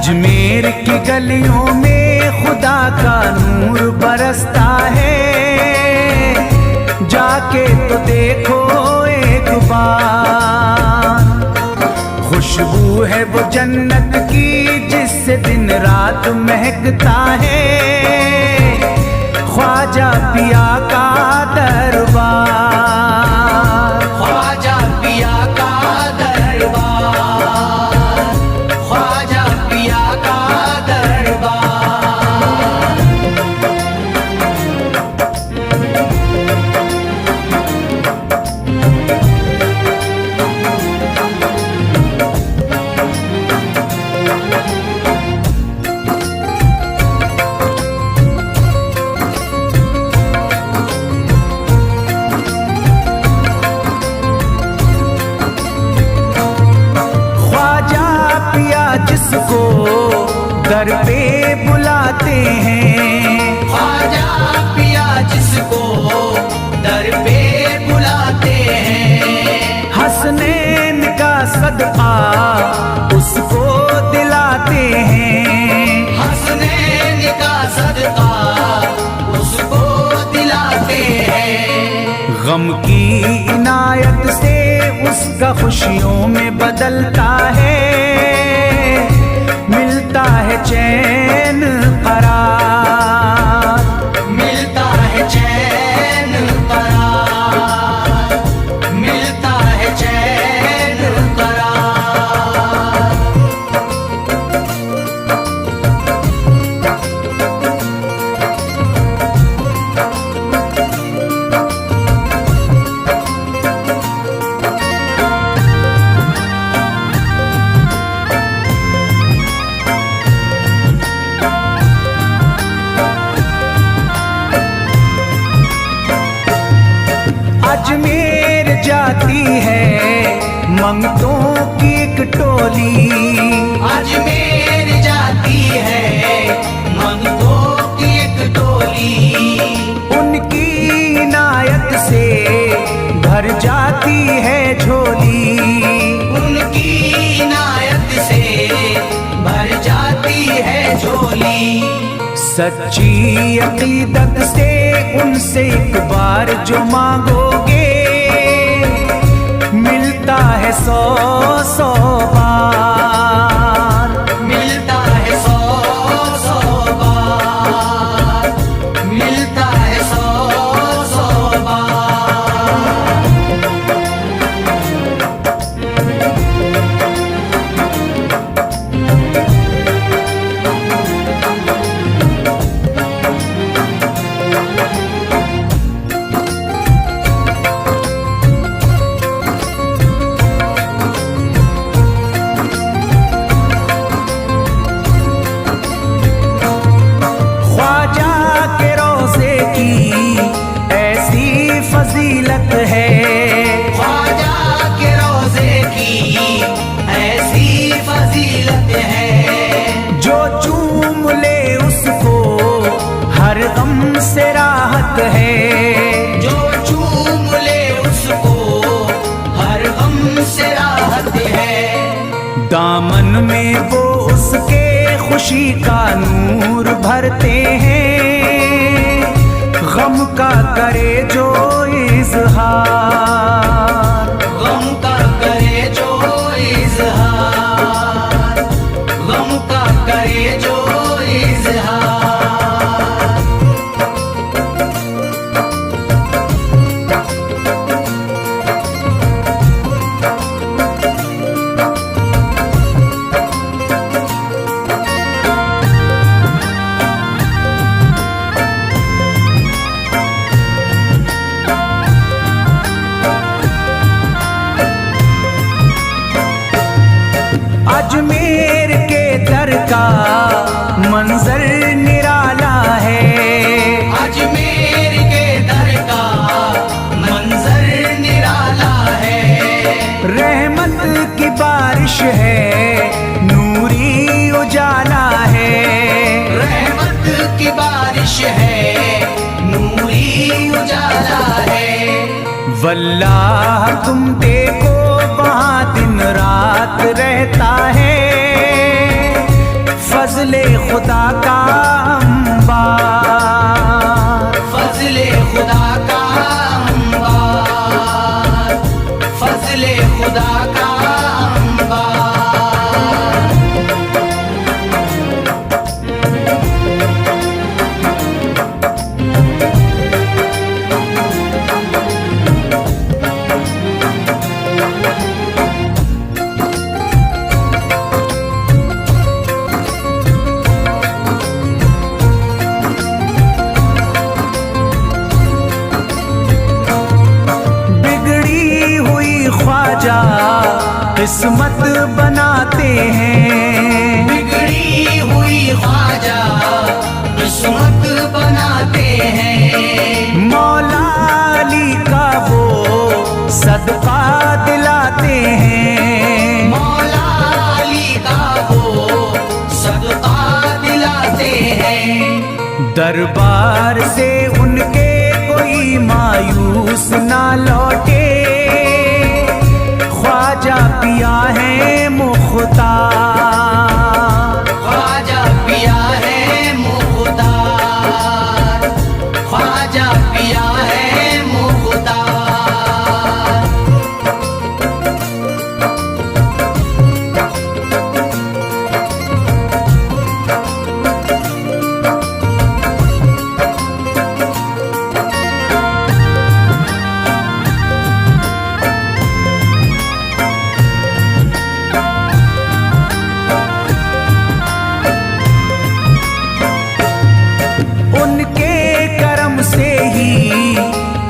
अजमेर की गलियों में खुदा का नूर बरसता है, जाके तो देखो एक बार। खुशबू है वो जन्नत की जिससे दिन रात महकता है, ख्वाजा पिया का दरबार, ख्वाजा पिया का दरबार, ख्वाजा पिया का दरबार। जिसको दर पे बुलाते हैं, ख्वाजा पिया जिसको दर पे बुलाते हैं, हसनैन का सदका उसको दिलाते हैं, हसनैन का सदका उसको दिलाते हैं। गम की इनायत से उसका खुशियों में बदलता है, मिलता है चैन करार, मिलता है चैन करार, मिलता है चैन करार। अजमेर जाती है मंगतों की एक टोली, अजमेर जाती है मंगतों की एक टोली, उनकी इनायत से भर जाती है झोली, उनकी इनायत से भर जाती है झोली। सच्ची अकीदत से उनसे एक बार जो मांगोगे, मिलता है 100 बार, मिलता है 100 बार, मिलता है 100 बार। फजीलत है ख्वाजा के रोज़े की ऐसी फजीलत है, जो चूम ले उसको हर गम से राहत है, जो चूम ले उसको हर गम से राहत है। दामन में वो उसके खुशी का नूर भरते हैं, गम का करे जो इज़हार, गम का करे जो इज़हार, गम का करे जो इज़हार। अजमेर के दर का मंजर निराला है, अजमेर के दर का मंजर निराला है। रहमत की बारिश है नूरी उजाला है, रहमत की बारिश है नूरी उजाला है। वल्लाह तुम देखो वहाँ दिन रात रहता है, फजले खुदा का अंबार, फजले खुदा का अंबार, फजले खुदा का अंबार। ख्वाजा किस्मत बनाते हैं, बिगड़ी हुई ख्वाजा किस्मत बनाते हैं। मौला अली का वो सदका दिलाते हैं, मौला अली का वो सदका दिलाते हैं। दरबार से उनके कोई मायूस ना लौटे, ख्वाजा पिया है मुख्तार, ख्वाजा पिया है मुख्तार, ख्वाजा पिया है मुख्तार।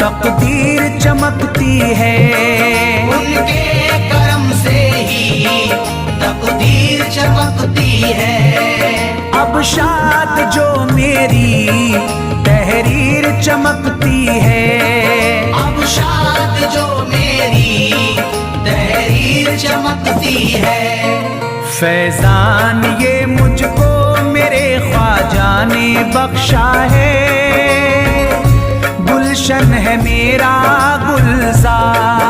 तकदीर चमकती है, उनके करम से ही तकदीर चमकती है। अब शाद जो मेरी तहरीर चमकती है, अब शाद जो मेरी तहरीर चमकती है। फैजान ये मुझको मेरे ख्वाजा ने बख्शा है, गुलशन है मेरा गुलजार,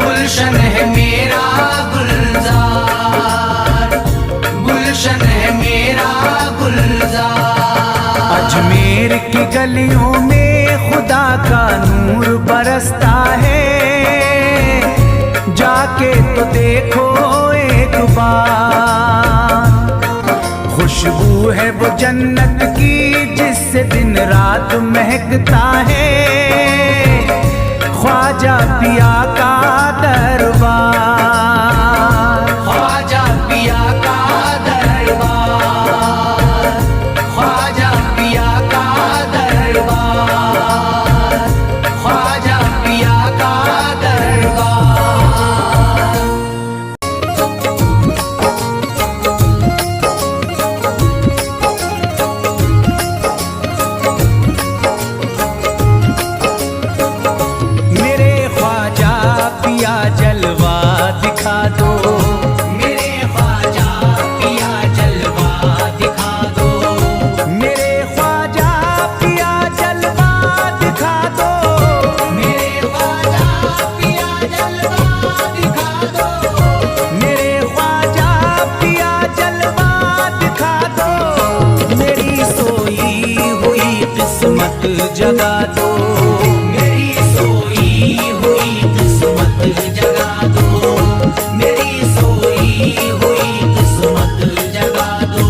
गुलशन है मेरा गुलजार, गुलशन है मेरा गुलजार। अजमेर की गलियों में खुदा का नूर बरसता है, जाके तो देखो एक बार। खुशबू है वो जन्नत की जिससे दिन रात महकता है, ख्वाजा पिया का दरबार, ख्वाजा पिया का दरबार, ख्वाजा पिया का दरबार, ख्वाजा पिया का दरबार। जलवा दिखा दो, मेरे ख्वाजा पिया जलवा दिखा दो, मेरे ख्वाजा पिया जलवा दिखा दो, मेरे ख्वाजा पिया जलवा दिखा दो, मेरे ख्वाजा पिया जलवा दिखा दो। मेरी सोई हुई किस्मत जगा दो, मेरी सोई हुई किस्मत जगा दो, मेरी सोई हुई किस्मत जगा दो।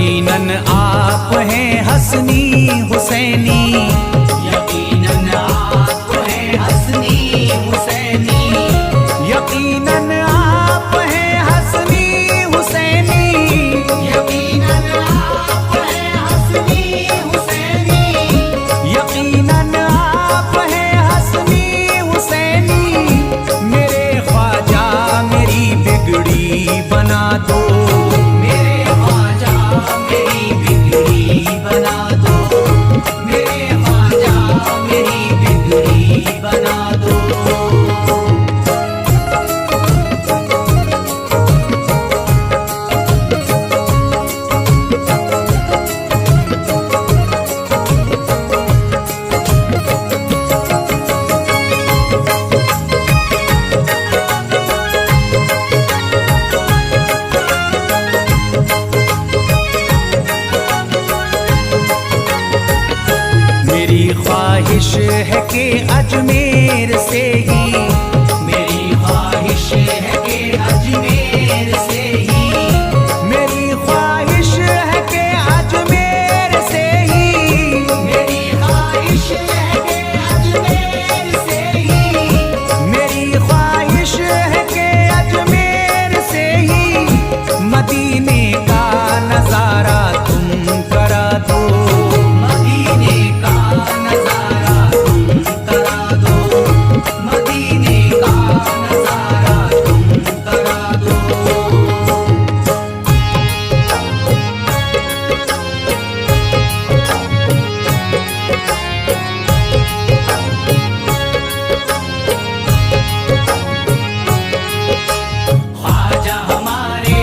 यकीनन आप हैं हसनी हुसैनी, यकीनन आप हैं हसनी हुसैनी, यकीनन आप हैं हसनी हुसैनी, यकीनन आप हैं हसनी हुसैनी, यकीनन आप हैं हसनी हुसैनी। मेरे ख्वाजा मेरी बिगड़ी बना दो, मेरे ख्वाजा मेरी बिगड़ी बना दो, मेरे ख्वाजा मेरी बिगड़ी बना दो। मेरी ख्वाहिश है कि अजमेर से ही, मेरी ख्वाहिश है कि अजमेर से ही, मेरी ख्वाहिश है कि अजमेर से ही, मेरी ख्वाहिश है कि अजमेर से ही, मेरी ख्वाहिश है कि अजमेर से ही मदीने का नजारा तुम करा दो, मदीने का नजारा तुम करा दो, मदीने का नजारा तुम करा दो। ख्वाजा हमारे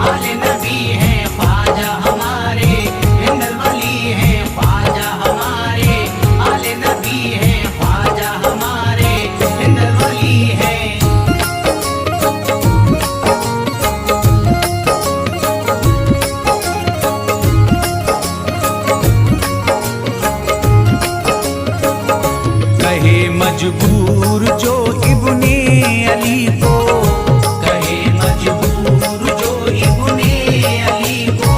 आले नबी हैं, ख्वाजा हमारे हिंदल वली हैं, ख्वाजा हमारे आले नबी हैं, ख्वाजा हमारे हिंदल वली हैं। कहे मजबूर जो इब्ने अली को, कहे मजबूर जो इब्ने अली को,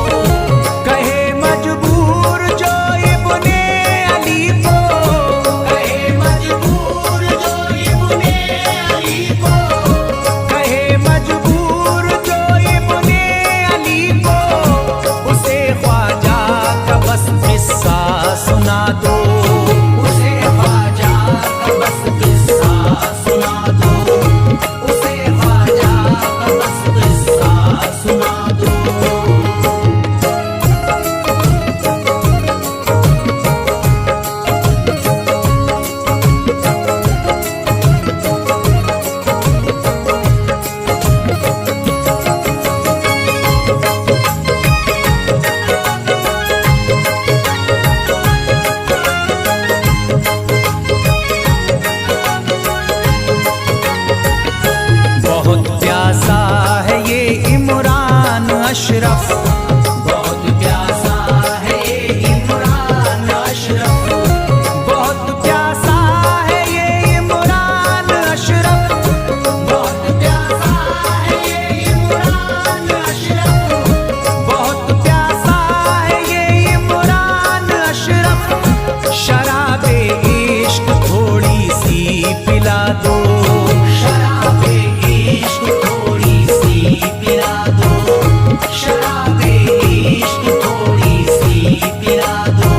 कहे मजबूर जो इब्ने अली को, कहे मजबूर जो इब्ने अली को, कहे मजबूर जो इब्ने अली को, उसे ख्वाजा का बस किस्सा सुना दो, उसे ख्वाजा का बस किस्सा सुना दो, उसे ख्वाजा का बस किस्सा सुना दो। बहुत प्यासा है ये इमरान अशरफ, बहुत प्यासा है ये इमरान अशरफ, बहुत प्यासा है ये इमरान अशरफ, बहुत प्यासा है ये इमरान अशरफ, बहुत प्यासा है ये इमरान अशरफ। शराबे इश्क थोड़ी सी पिला दो, शराबे इश्क थोड़ी सी पिला दो, शराबे इश्क थोड़ी सी पिला दो,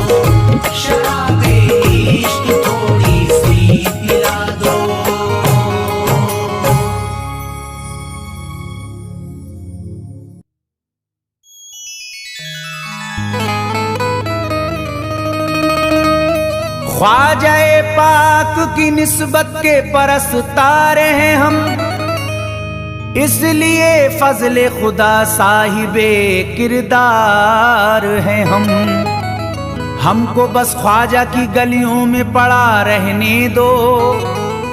शराबे इश्क थोड़ी सी पिला दो। ख्वाजाए पाक की निस्बत के परस्तार हैं हम, इसलिए फजले खुदा साहिबे किरदार हैं हम। हमको बस ख्वाजा की गलियों में पड़ा रहने दो,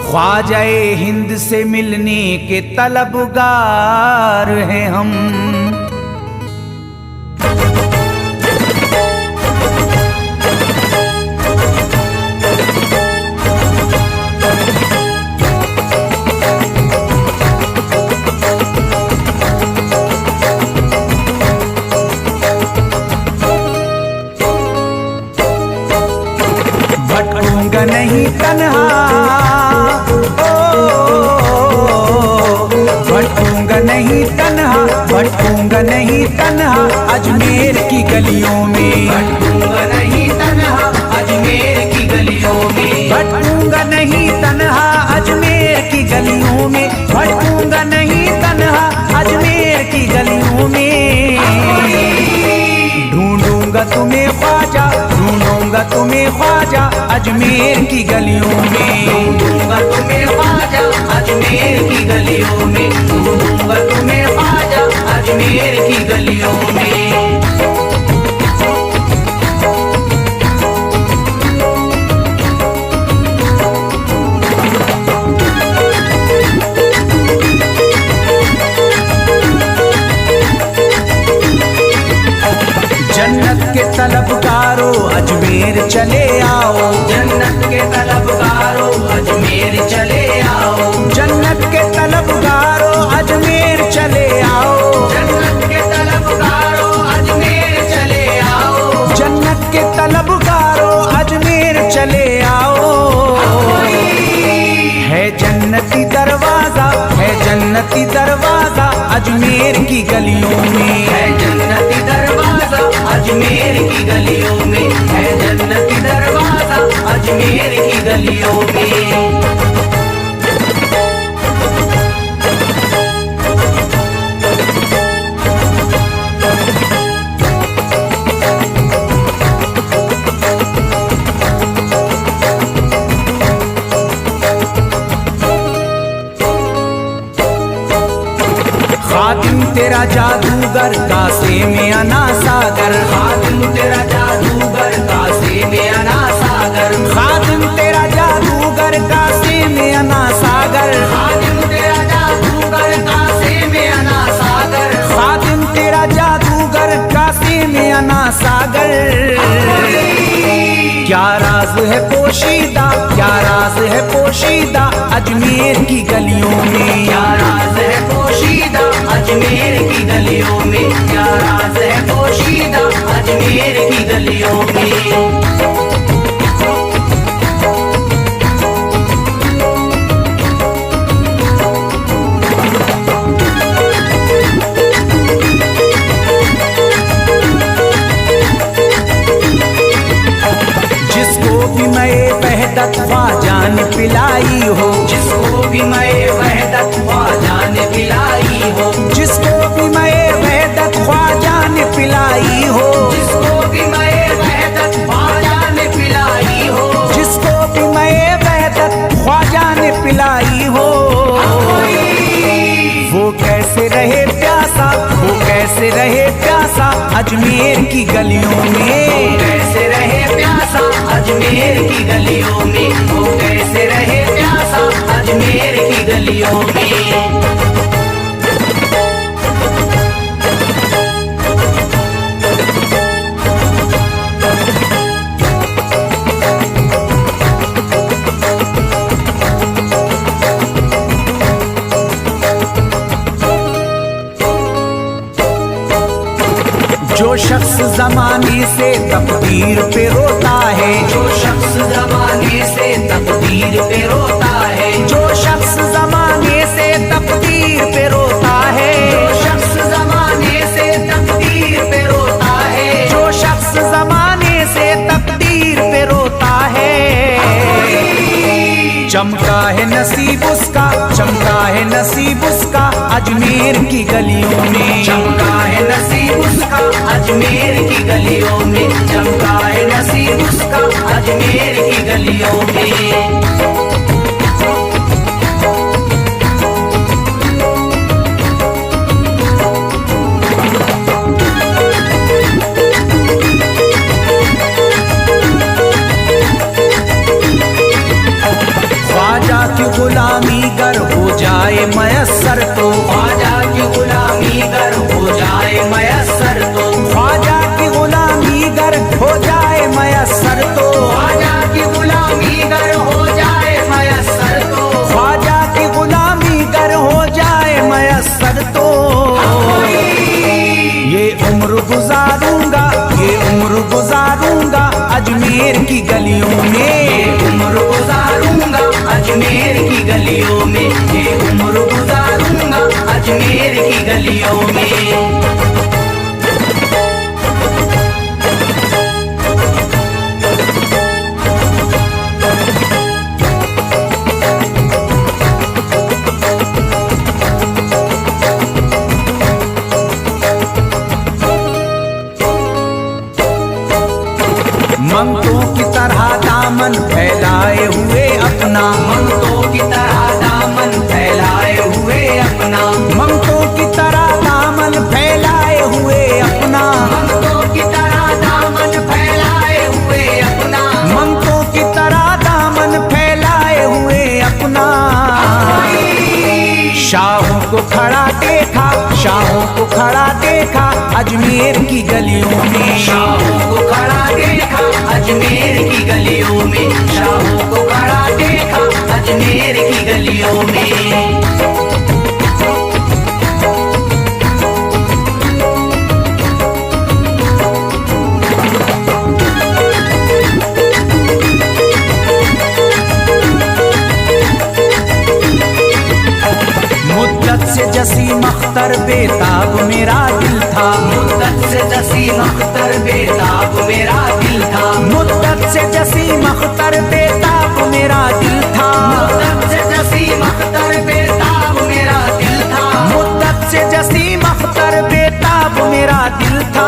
ख्वाजाए हिंद से मिलने के तलबगार हैं हम। तन्हा, भटकूंगा नहीं तन्हा, भटकूंगा नहीं तन्हा अजमेर की गलियों में, भटकूंगा नहीं तन्हा अजमेर की गलियों में, भटकूंगा नहीं तन्हा अजमेर की गलियों में, भटकूंगा नहीं तन्हा अजमेर की गलियों में। ढूंढूंगा तुम्हें ख्वाजा, ढूंढूंगा तुम्हें ख्वाजा अजमेर की गलियों में, ढूंढूंगा तुम्हें ख्वाजा अजमेर की गलियों में, ढूंढूंगा तुम्हें ख्वाजा अजमेर की गलियों में। जन्नत के तलबगारों अजमेर चले आओ, जन्नत के तलबगारों अजमेर चले आओ, जन्नत के तलबगारों अजमेर चले आओ, जन्नत के तलबगारों अजमेर चले आओ, जन्नत के तलबगारों अजमेर चले आओ। है जन्नती दरवाजा, है जन्नती दरवाजा अजमेर की गलियों में, है जन्नती दरवाजा अजमेर की गलियों में, है जन्नती दरवाजा अजमेर की गलियों में। खातिम तेरा जादूगर कासे में अना सागर, खातिम तेरा जादूगर कासे में अना सागर, खातिम तेरा जादूगर कासे में अना सागर, खातिम तेरा जादूगर कासे में अना सागर, खातिम तेरा जादूगर कासे में अना सागर। क्या राज है पोशीदा, क्या राज है पोशीदा अजमेर की गलियों में, क्या राज है पोशीदा अजमेर की गलियों में, क्या राज है पोशीदा अजमेर की गलियों में। जिसको भी मैं वहदत ख्वाजा ने पिलाई हो, जिसको भी मैं वहदत ख्वाजा ने पिलाई हो, जिसको भी मैं वहदत ख्वाजा ने पिलाई हो, जिसको भी मैं वहदत ख्वाजा ने पिलाई हो, जिसको भी मैं वहदत ख्वाजा ने पिलाई हो। वो कैसे रहे प्यासा, वो कैसे रहे प्यासा अजमेर की गलियों में, कैसे रहे प्यासा अजमेर की गलियों में, वो कैसे रहे प्यासा अजमेर की गलियों में। जो शख्स जमाने से तकदीर पे रोता है, जो शख्स जमाने से तकदीर पे रोता है, जो शख्स जमाने से तकदीर पे रोता है, जो शख्स जमाने से तकदीर पे रोता है, जो शख्स जमाने से तकदीर पे रोता है। चमका है नसीब उसका, चमका है नसीब उसका अजमेर की गलियों में, चमका है नसीब उसका अजमेर की गलियों में, चमका है नसीब उसका अजमेर की गलियों में। ख्वाजा की गुलामी गर हो जाए मयस्सर तो, ख्वाजा की गुलामी गर हो जाए मयस्सर तो, ख्वाजा की गुलामी गर हो जाए मयस्सर तो, ख्वाजा की गुलामी गर हो जाए मयस्सर तो, ख्वाजा की गुलामी गर हो जाए मयस्सर तो। ये उम्र गुजारूंगा, ये उम्र गुजारूंगा अजमेर की गलियों में, उम्र गुजार गलियों में, ये उम्र गुजारूंगा अजमेर की गलियों में। मंगतों की तरह दामन फैलाए हुए अपना, मंगतों की तरह दामन फैलाए हुए अपना, मंगतों की तरह दामन फैलाए हुए अपना, मंगतों की तरह दामन फैलाए हुए अपना, मंगतों की तरह दामन फैलाए हुए अपना। शाहों को खड़ा देखा, शाहों को खड़ा देखा अजमेर की गलियों में, शाहों को खड़ा देखा अजमेर की गलियों में, शाहों को खड़ा देखा अजमेर की गलियों में। मुद्दत से जसीम अख्तर बेताब मेरा दिल था, मुद्दत से जसीम अख्तर बेताब मेरा दिल था, मुद्दत से जसीम अख्तर बेताब मेरा दिल था, मुद्दत से जसीम अख्तर बेताब मेरा दिल था, मुद्दत से जसीम अख्तर बेताब मेरा दिल था।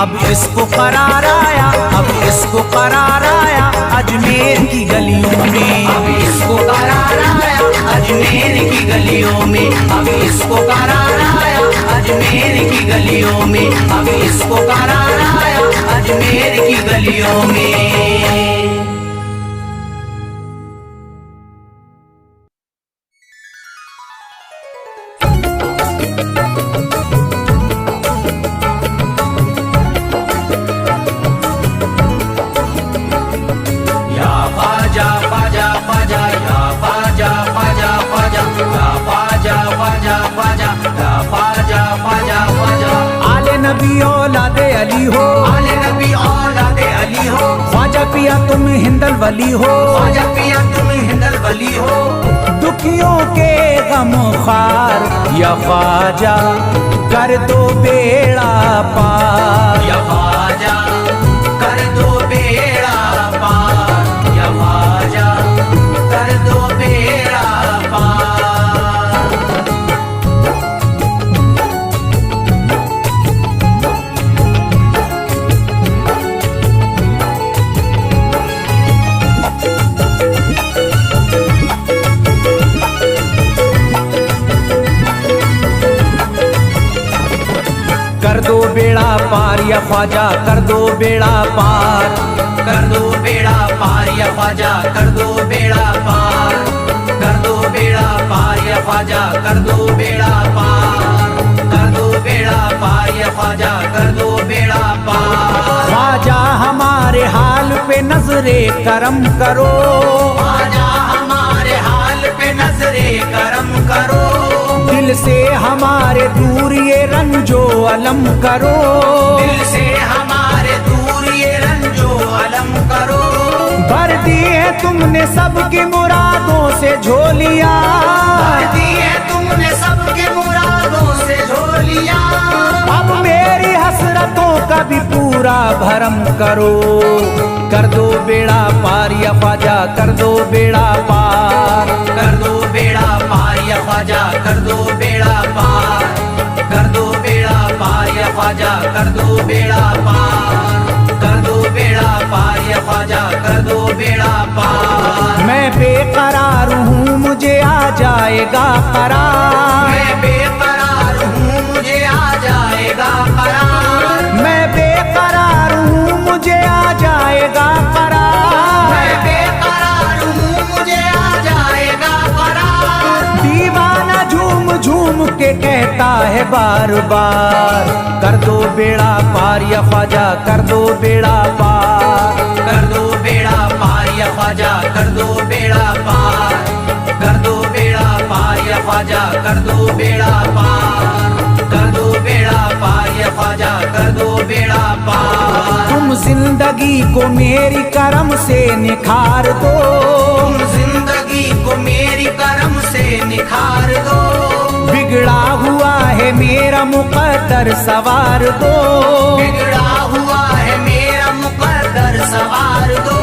अब इसको करार आया, अब इसको करार आया अजमेर की गलियों में, अब इसको करार आया अजमेर की गलियों में, अब इसको करार आया अजमेर की गलियों में, अब इसको करार आया अजमेर की गलियों में। आले नबी औलादे अली हो, आले नबी औलादे अली हो, ख्वाजा पिया तुम हिंदल वली हो, ख्वाजा पिया तुम हिंदल वली हो, दुखियों के गम खार या ख्वाजा कर दो बेड़ा पार, या ख्वाजा कर दो बेड़ा पार, या ख्वाजा कर दो बेड़ा पार। कर दो बेड़ा पार या ख्वाजा कर दो बेड़ा पार, कर दो बेड़ा पार या ख्वाजा कर दो बेड़ा पार, कर दो बेड़ा पार या ख्वाजा कर दो बेड़ा पार, कर दो बेड़ा पार या ख्वाजा कर दो बेड़ा पार। ख्वाजा हमारे हाल पे नजरे करम करो, ख्वाजा हमारे हाल पे नजरे करम करो, दिल से हमारे दूर ये रंजो अलम करो, दिल से हमारे दूर ये रंजो अलम करो। भर दी है तुमने सबकी मुरादों से झोलियां, भर दी है तुमने सबके मुरादों से झोलियां, अब मेरी हसरतों का भी पूरा भरम करो। कर दो बेड़ा पार या ख्वाजा कर दो बेड़ा पार, कर दो बेड़ा पार या ख्वाजा कर दो बेड़ा पार, कर दो बेड़ा पार या ख्वाजा कर दो बेड़ा पार, कर दो बेड़ा पार या ख्वाजा कर दो बेड़ा पार। मैं बेकरार हूँ मुझे आ जाएगा करार, मैं बेकरार हूँ मुझे आ जाएगा करार, मैं बेकरार हूँ मुझे आ जाएगा करार, मैं बेकरार हूँ मुझे आ जाएगा करार। दीवाना झूम झूम के कहता है बार बार, कर दो बेड़ा पार या ख्वाजा कर दो बेड़ा पार, कर दो बेड़ा पार या ख्वाजा कर दो बेड़ा पार, कर दो बेड़ा पार या ख्वाजा कर दो बेड़ा पार, कर दो बेड़ा पार या ख्वाजा कर दो बेड़ा पार। तुम जिंदगी को मेरी करम से निखार दो, तुम जिंदगी निखार दो, बिगड़ा हुआ है मेरा मुकद्दर सवार दो, बिगड़ा हुआ है मेरा मुकद्दर सवार दो।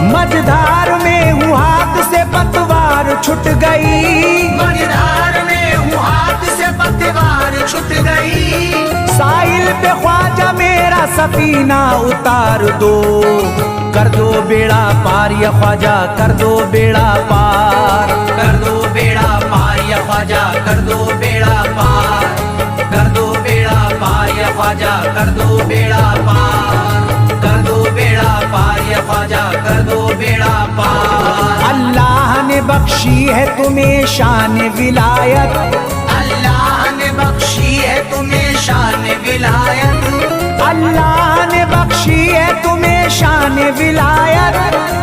मझधार में हूँ हाथ से पतवार छूट गई, मझधार में हूँ हाथ से पतवार छूट गई, साहिल पे ख्वाजा मेरा सफीना उतार दो, कर दो बेड़ा पार या ख्वाजा कर दो बेड़ा पार, कर दो बेड़ा पार या ख्वाजा कर दो बेड़ा पार, कर दो बेड़ा पार या ख्वाजा कर दो बेड़ा पार, कर दो बेड़ा पार या ख्वाजा कर दो बेड़ा पार। अल्लाह ने बख्शी है तुम्हें शान विलायत, अल्लाह ने बख्शी है तुम्हें शान विलायत, अल्लाह ने बख्शी है तुम्हें शान विलायत,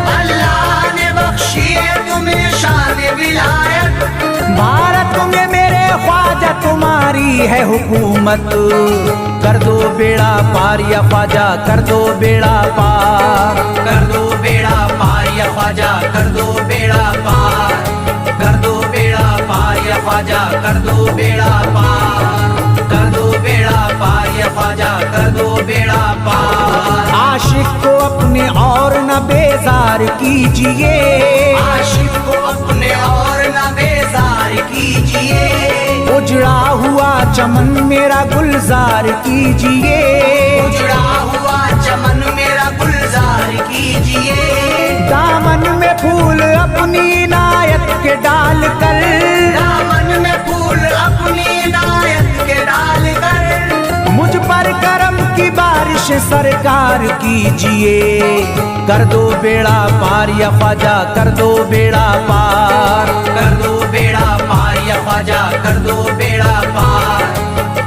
अल्लाह ने बख्शी है तुम्हें शान विलायत। भारत में मेरे ख्वाजा तुम्हारी है हुकूमत, कर दो बेड़ा पार या ख्वाजा कर दो बेड़ा पार, कर दो बेड़ा पार या ख्वाजा कर दो बेड़ा पार, कर दो बेड़ा पार या ख्वाजा कर दो बेड़ा पार, कर दो बेड़ा पार या ख्वाजा कर दो बेड़ा पार। आशिक को अपने और न बेजार कीजिए, आशिक को अपने और न बेजार कीजिए, उजड़ा हुआ चमन मेरा गुलजार कीजिए, उजड़ा हुआ चमन मेरा गुलजार कीजिए, दामन में फूल अपनी इनायत के डाल कर, दामन में फूल अपनी इनायत के डाल कर, मुझ पर करम की बारिश सरकार कीजिए, कर दो बेड़ा पार या ख्वाजा कर दो बेड़ा पार, कर दो बेड़ा पार या ख्वाजा कर दो बेड़ा पार,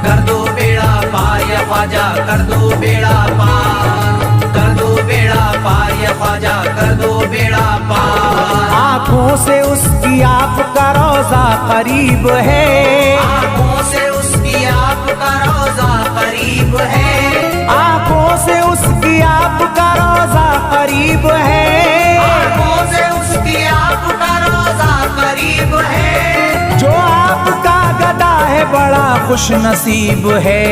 कर दो बेड़ा पार या ख्वाजा कर दो बेड़ा पार, कर दो बेड़ा पार या ख्वाजा कर दो बेड़ा पार। आंखों से उसकी आपका रोजा करीब है, आंखों से उसकी आपका रोजा करीब है, आंखों से उसकी आपका रोजा करीब है, आंखों से उसकी आपका रोजा करीब है, जो आपका गदा है बड़ा खुश नसीब है,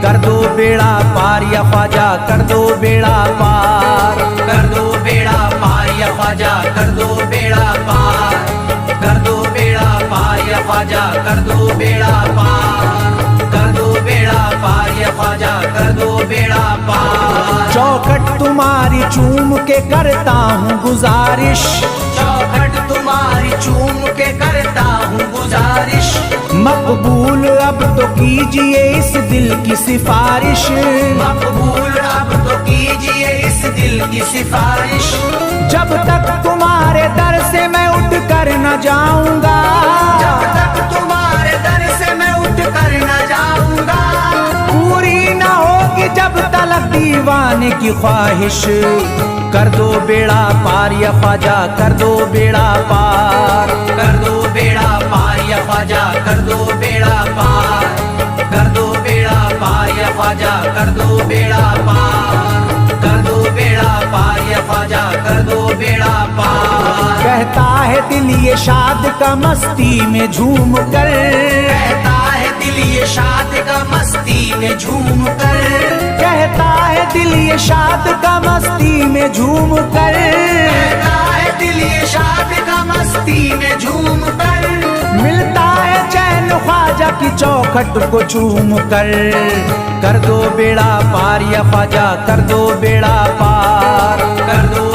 कर दो बेड़ा पार या ख्वाजा कर दो बेड़ा पार, कर दो बेड़ा पार या ख्वाजा कर दो बेड़ा पार, कर दो बेड़ा पार या ख्वाजा कर दो बेड़ा पार, कर दो बेड़ा पार या ख्वाजा कर दो बेड़ा पार। चौखट तुम्हारी चूम के करता हूँ गुजारिश, चौखट तुम्हारी चूम के करता हूँ गुजारिश, मकबूल अब तो कीजिए इस दिल की सिफारिश, मकबूल अब तो कीजिए इस दिल की सिफारिश, जब तक तुम्हारे दर से मैं उठ कर न जाऊंगा, जब तक तुम्हारे दर से मैं उठ कर न जाऊंगा, पूरी न होगी जब तलक दीवाने की ख्वाहिश, कर दो बेड़ा पार या ख्वाजा कर दो बेड़ा पार, कर दो बेड़ा पार या ख्वाजा कर दो बेड़ा पार, कर दो बेड़ा पार या ख्वाजा कर दो बेड़ा पार, कर दो बेड़ा पार या ख्वाजा कर दो बेड़ा पार। कहता है दिल ये शाद का मस्ती में झूम कर, कहता है दिल ये शाद का मस्ती में झूम कर, कहता है दिल ये शाद का मस्ती में झूम कर, कहता है दिल ये शाद का मस्ती में झूम कर, मिलता है चैन ख्वाजा की चौखट को चूम कर दो बेड़ा पार या ख्वाजा कर दो बेड़ा पार, कर दो